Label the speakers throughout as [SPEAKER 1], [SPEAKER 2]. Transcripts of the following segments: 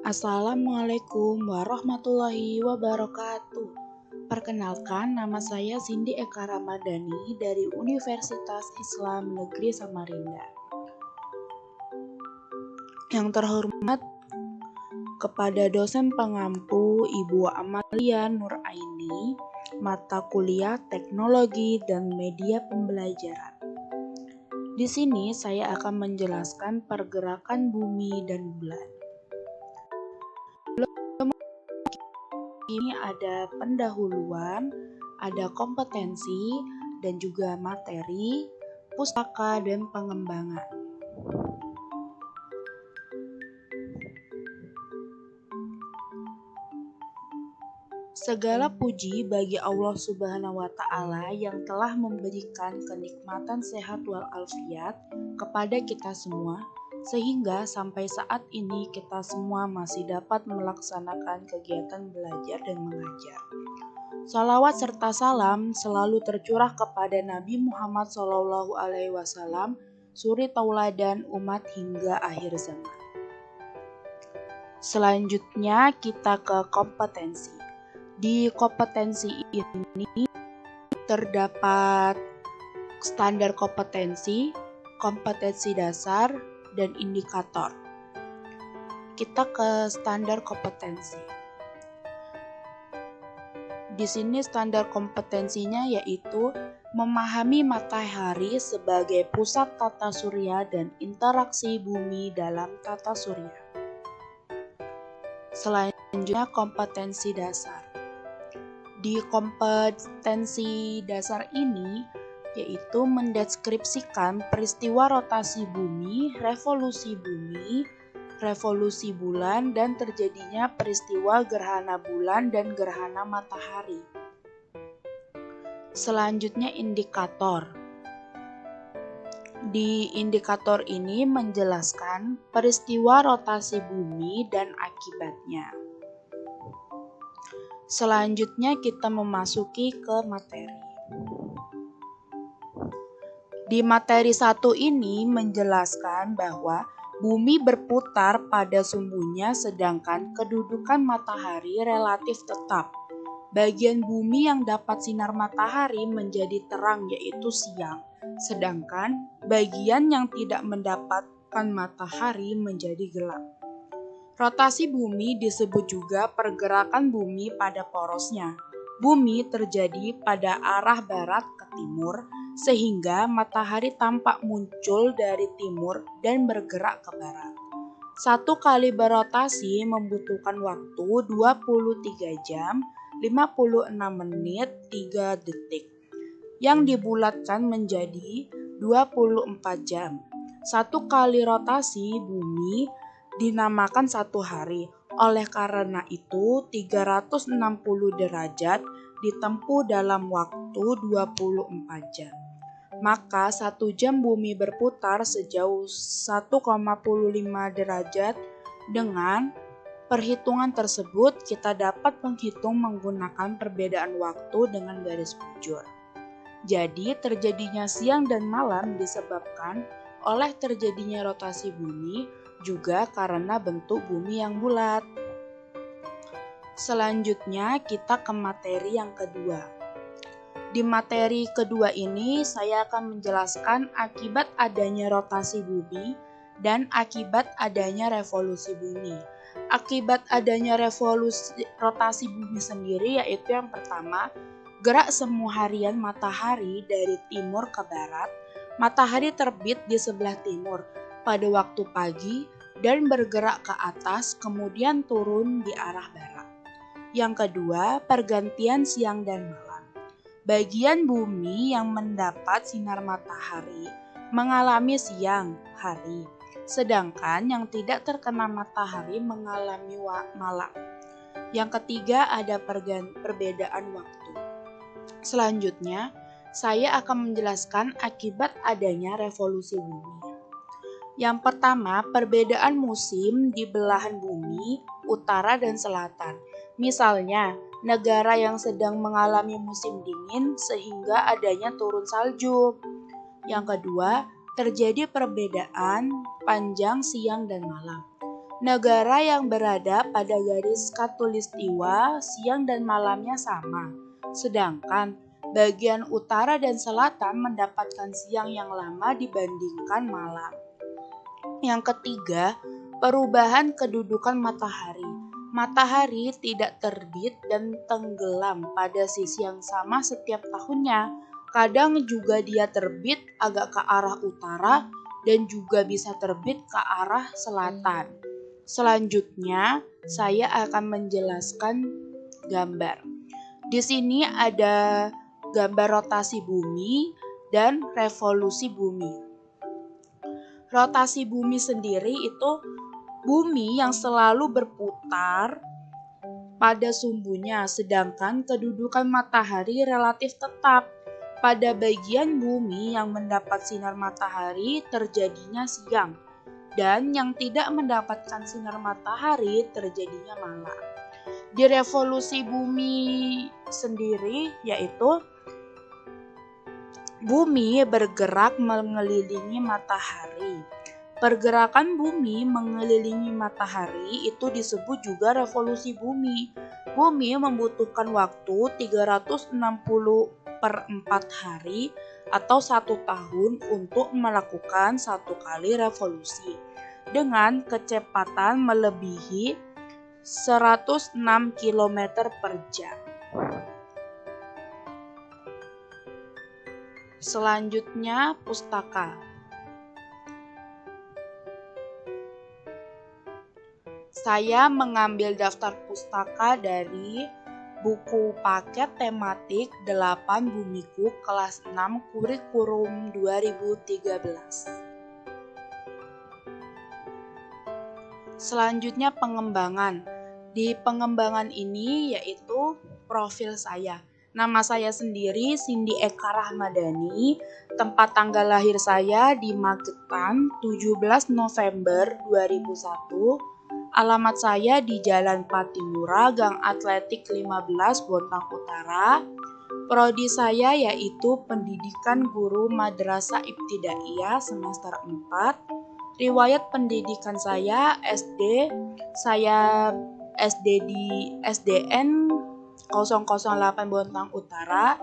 [SPEAKER 1] Assalamualaikum warahmatullahi wabarakatuh. Perkenalkan, nama saya Cindy Eka Ramadhani dari Universitas Islam Negeri Samarinda. Yang terhormat kepada dosen pengampu Ibu Amalia Nuraini, mata kuliah Teknologi dan Media Pembelajaran. Di sini saya akan menjelaskan pergerakan bumi dan bulan. Ini ada pendahuluan, ada kompetensi, dan juga materi, pustaka, dan pengembangan. Segala puji bagi Allah Subhanahu wa Ta'ala yang telah memberikan kenikmatan sehat walafiat kepada kita semua, sehingga sampai saat ini kita semua masih dapat melaksanakan kegiatan belajar dan mengajar. Salawat serta salam selalu tercurah kepada Nabi Muhammad SAW, suri tauladan umat hingga akhir zaman. Selanjutnya kita ke kompetensi. Di kompetensi ini terdapat standar kompetensi, kompetensi dasar, dan indikator. Kita ke standar kompetensi. Di sini standar kompetensinya yaitu memahami matahari sebagai pusat tata surya dan interaksi bumi dalam tata surya. Selanjutnya kompetensi dasar. Di kompetensi dasar ini yaitu mendeskripsikan peristiwa rotasi bumi, revolusi bulan, dan terjadinya peristiwa gerhana bulan dan gerhana matahari. Selanjutnya indikator. Di indikator ini menjelaskan peristiwa rotasi bumi dan akibatnya. Selanjutnya kita memasuki ke materi. Di materi 1 ini menjelaskan bahwa bumi berputar pada sumbunya sedangkan kedudukan matahari relatif tetap. Bagian bumi yang dapat sinar matahari menjadi terang yaitu siang, sedangkan bagian yang tidak mendapatkan matahari menjadi gelap. Rotasi bumi disebut juga pergerakan bumi pada porosnya. Bumi terjadi pada arah barat ke timur, sehingga matahari tampak muncul dari timur dan bergerak ke barat. 1 kali berotasi membutuhkan waktu 23 jam, 56 menit, 3 detik, yang dibulatkan menjadi 24 jam. 1 kali rotasi bumi dinamakan 1 hari. Oleh karena itu, 360 derajat ditempuh dalam waktu 24 jam. Maka 1 jam bumi berputar sejauh 1,5 derajat. Dengan perhitungan tersebut, kita dapat menghitung menggunakan perbedaan waktu dengan garis bujur. Jadi, terjadinya siang dan malam disebabkan oleh terjadinya rotasi bumi, juga karena bentuk bumi yang bulat. Selanjutnya kita ke materi yang kedua. Di materi kedua ini saya akan menjelaskan akibat adanya rotasi bumi dan akibat adanya revolusi bumi. Akibat adanya rotasi bumi sendiri yaitu yang pertama, gerak semu harian matahari dari timur ke barat. Matahari terbit di sebelah timur pada waktu pagi dan bergerak ke atas kemudian turun di arah barat. Yang kedua, pergantian siang dan malam. Bagian bumi yang mendapat sinar matahari mengalami siang hari, sedangkan yang tidak terkena matahari mengalami malam. Yang ketiga, ada perbedaan waktu. Selanjutnya, saya akan menjelaskan akibat adanya revolusi bumi. Yang pertama, perbedaan musim di belahan bumi, utara dan selatan. Misalnya, negara yang sedang mengalami musim dingin sehingga adanya turun salju. Yang kedua, terjadi perbedaan panjang siang dan malam. Negara yang berada pada garis khatulistiwa siang dan malamnya sama, sedangkan bagian utara dan selatan mendapatkan siang yang lama dibandingkan malam. Yang ketiga, perubahan kedudukan matahari. Matahari tidak terbit dan tenggelam pada sisi yang sama setiap tahunnya. Kadang juga dia terbit agak ke arah utara dan juga bisa terbit ke arah selatan. Selanjutnya, saya akan menjelaskan gambar. Di sini ada gambar rotasi bumi dan revolusi bumi. Rotasi bumi sendiri itu bumi yang selalu berputar pada sumbunya, sedangkan kedudukan matahari relatif tetap. Pada bagian bumi yang mendapat sinar matahari terjadinya siang, dan yang tidak mendapatkan sinar matahari terjadinya malam. Di revolusi bumi sendiri yaitu bumi bergerak mengelilingi matahari. Pergerakan bumi mengelilingi matahari itu disebut juga revolusi bumi. Bumi membutuhkan waktu 360 per 4 hari atau 1 tahun untuk melakukan 1 kali revolusi dengan kecepatan melebihi 106 km per jam. Selanjutnya, pustaka. Saya mengambil daftar pustaka dari buku paket tematik 8 Bumiku kelas 6 kurikulum 2013. Selanjutnya pengembangan. Di pengembangan ini yaitu profil saya. Nama saya sendiri Cindy Eka Rahmadani. Tempat tanggal lahir saya di Magetan 17 November 2001. Alamat saya di Jalan Patimura, Gang Atletik 15, Bontang Utara. Prodi saya yaitu Pendidikan Guru Madrasah Ibtidaiyah semester 4. Riwayat pendidikan saya SD di SDN 008 Bontang Utara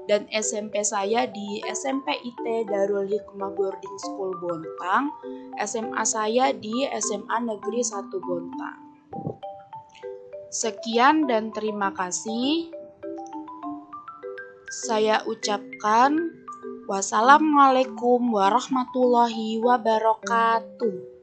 [SPEAKER 1] dan SMP saya di SMP IT Darul Hikmah Boarding School Bontang, SMA saya di SMA Negeri 1 Bontang. Sekian dan terima kasih. Saya ucapkan wassalamualaikum warahmatullahi wabarakatuh.